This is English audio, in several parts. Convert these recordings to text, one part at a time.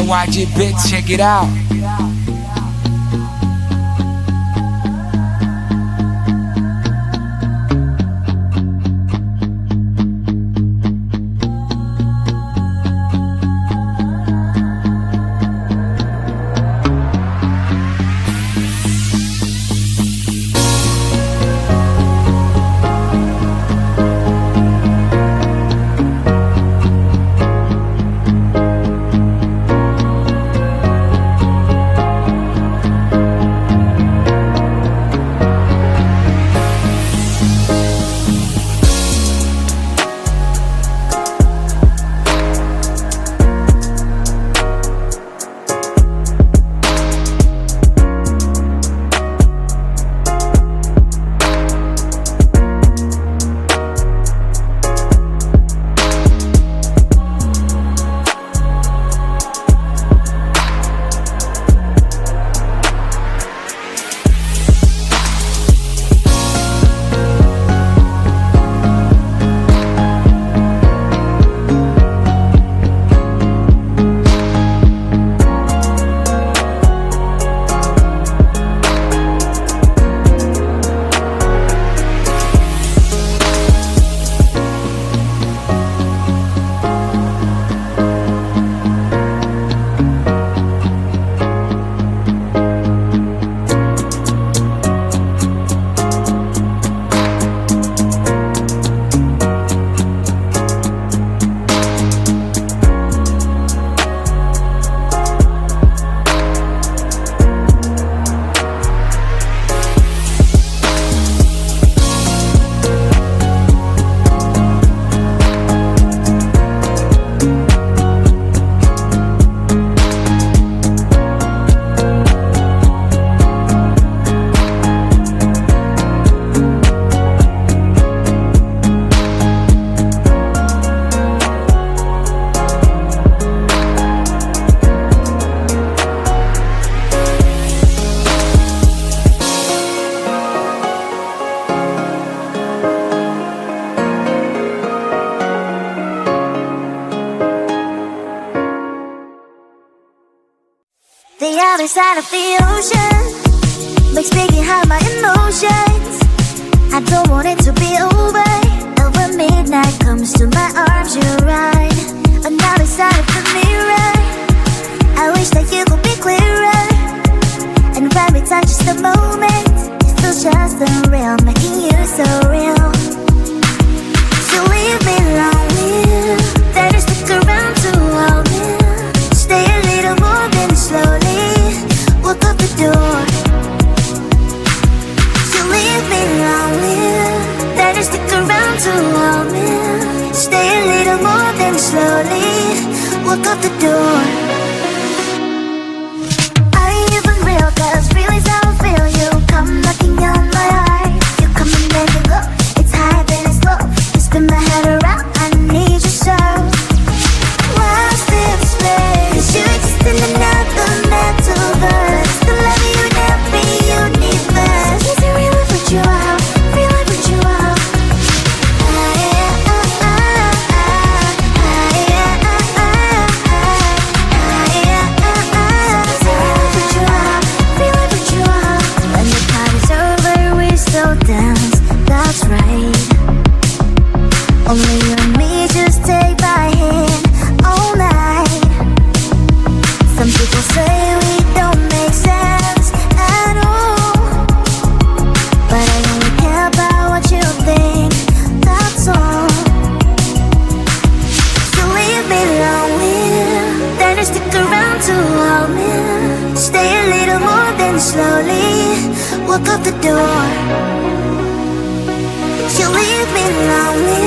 NYG bitch, check it out. Another side of the ocean makes me get high my emotions. I don't want it to be over. Over midnight comes to my arms, you're right. Another side of the mirror, I wish that you could be clearer. And when we touch just a moment, it feels just unreal, making you so real. So leave me lonely, then you stick around to hold me. Stay a little more, then slowly walk up the door. So leave me lonely, then you stick around to hold me. Stay a little more, then slowly walk up the door. Are you even real? 'Cause feelings how I feel. You come knocking on my heart. You come and then you go. It's high then it's low. You spin my head around. I need you so. What's this place? 'Cause you exist in another metaverse. The love you never universe. So easy really put you out. Really put you out. That's right. Only you and me just take my hand all night. Some people say we don't make sense at all, but I only care about what you think, that's all. So leave me lonely, then you stick around to hold me. Stay a little more, then slowly walk up the door. You leave me lonely,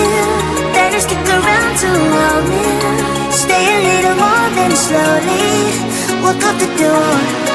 then you stick around to hold me. Stay a little more, then slowly walk up the door.